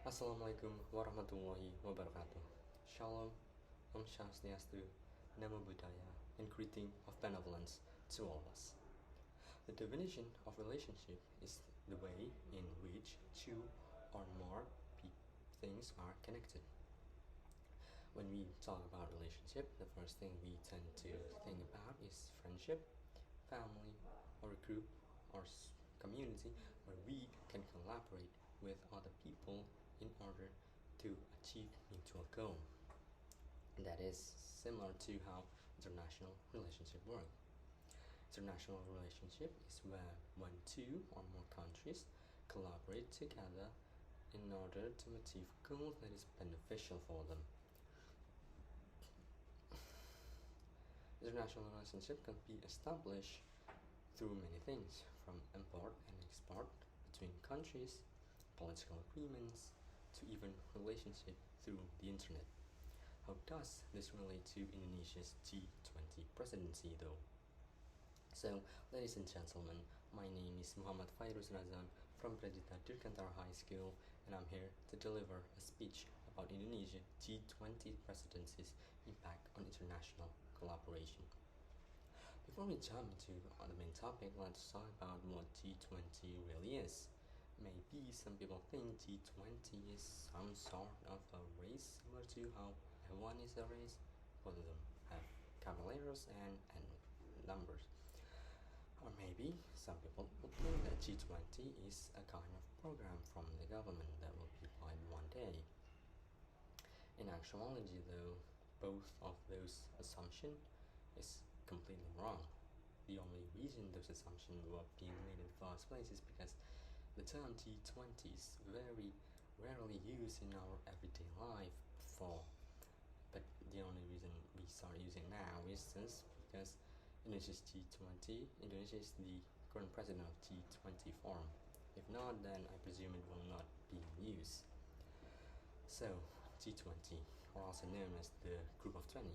Assalamualaikum warahmatullahi wabarakatuh. Shalom, Om Swastiastu, Namo Buddhaya, and greeting of benevolence to all of us. The definition of relationship is the way in which two or more things are connected. When we talk about relationship, the first thing we tend to think about is friendship, family, or a group or community where we can collaborate with other people in order to achieve mutual goal. And that is similar to how international relationship work. International relationship is where when two or more countries collaborate together in order to achieve goals that is beneficial for them. International relationship can be established through many things, from import and export between countries, political agreements, to even relationship through the internet. How does this relate to Indonesia's G20 presidency though? So, ladies and gentlemen, my name is Muhammad Fairuz Razan from Pradita Dirgantara High School, and I'm here to deliver a speech about Indonesia G20 presidency's impact on international collaboration. Before we jump into the main topic, let's talk about what G20 really is. Maybe some people think G20 is some sort of a race similar to how F1 is a race. Both of them have caballeros and numbers. Or maybe some people would think that G20 is a kind of program from the government that will be applied one day. In actuality though, both of those assumptions is completely wrong. The only reason those assumptions were being made in the first place is because the term G20 is very rarely used in our everyday life before, but the only reason we start using now is just because Indonesia is G20, Indonesia is the current president of G20 forum. If not, then I presume it will not be used. So, G20, or also known as the Group of 20,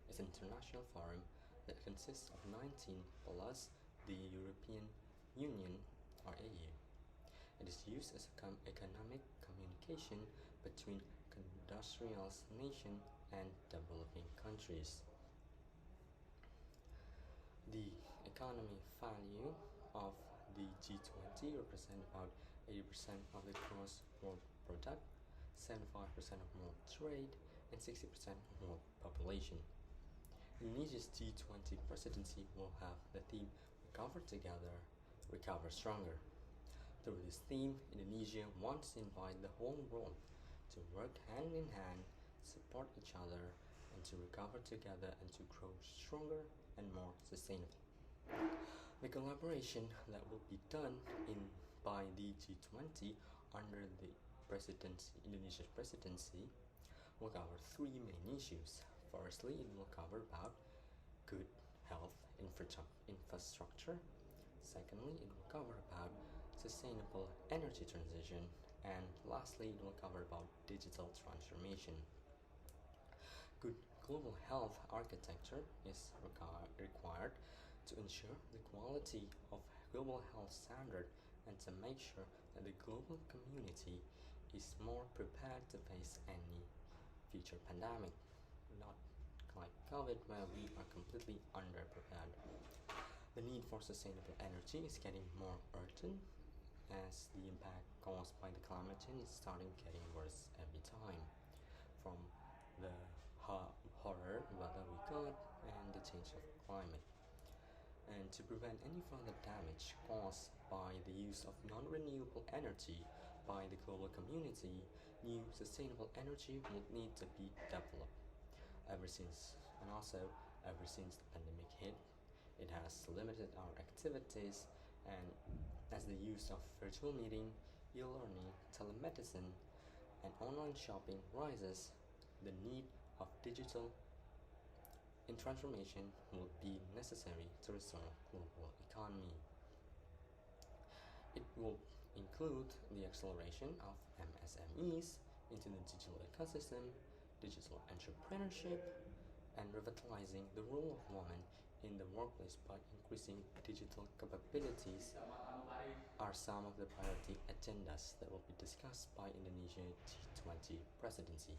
is an international forum that consists of 19 plus the European Union or AU. It is used as economic communication between industrialized nations and developing countries. The economic value of the G20 represents about 80% of the gross world product, 75% of world trade, and 60% of world population. Indonesia's G20 presidency will have the theme Recover Together, Recover Stronger. Through this theme, Indonesia wants to invite the whole world to work hand in hand, support each other, and to recover together and to grow stronger and more sustainable. The collaboration that will be done by the G20 under the Indonesia's presidency will cover three main issues. Firstly, it will cover about good health infrastructure. Secondly, it will cover about sustainable energy transition, and lastly, it will cover about digital transformation. Good global health architecture is required to ensure the quality of global health standard and to make sure that the global community is more prepared to face any future pandemic, not like COVID where we are completely underprepared. The need for sustainable energy is getting more urgent as the impact caused by the climate change is starting getting worse every time, from the horror weather we got and the change of climate. And to prevent any further damage caused by the use of non-renewable energy by the global community, new sustainable energy will need to be developed. Ever since the pandemic hit, it has limited our activities, and as the use of virtual meeting, e-learning, telemedicine, and online shopping rises, the need of digital transformation will be necessary to restore global economy. It will include the acceleration of MSMEs into the digital ecosystem, digital entrepreneurship, and revitalizing the role of women in the workplace by increasing digital capabilities are some of the priority agendas that will be discussed by Indonesia G20 presidency.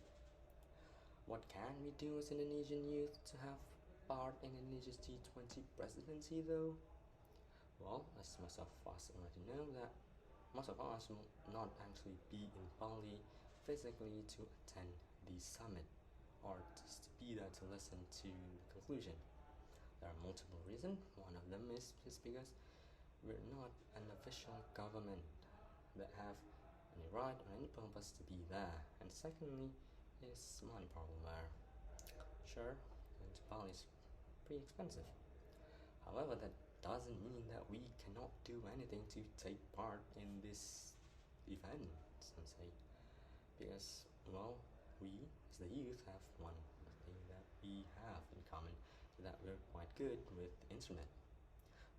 What can we do as Indonesian youth to have part in Indonesia's G20 presidency though? Well, as most of us already know that most of us will not actually be in Bali physically to attend the summit or just to be there to listen to the conclusion. There are multiple reasons. One of them is just because we're not an official government that have any right or any purpose to be there. And secondly, is money problem there. Sure, going to Bali is pretty expensive. However, that doesn't mean that we cannot do anything to take part in this event, sensei. Because, well, we as the youth have one thing that we have in common, that we're quite good with the internet.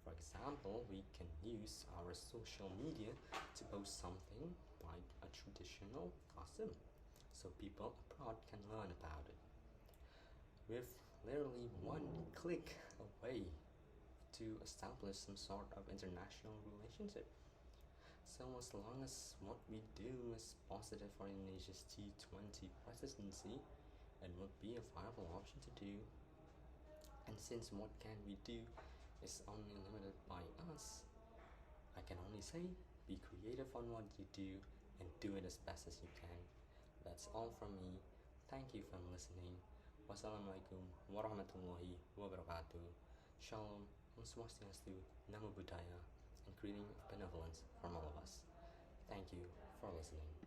For example, we can use our social media to post something like a traditional costume, so people abroad can learn about it. With literally one click away to establish some sort of international relationship. So as long as what we do is positive for Indonesia's G20 presidency, it would be a viable option to do. And since what can we do is only limited by us, I can only say be creative on what you do and do it as best as you can. That's all from me. Thank you for listening. Wassalamualaikum warahmatullahi wabarakatuh. Shalom, Om Swastiastu, Namo Buddhaya, and greeting of benevolence from all of us. Thank you for listening.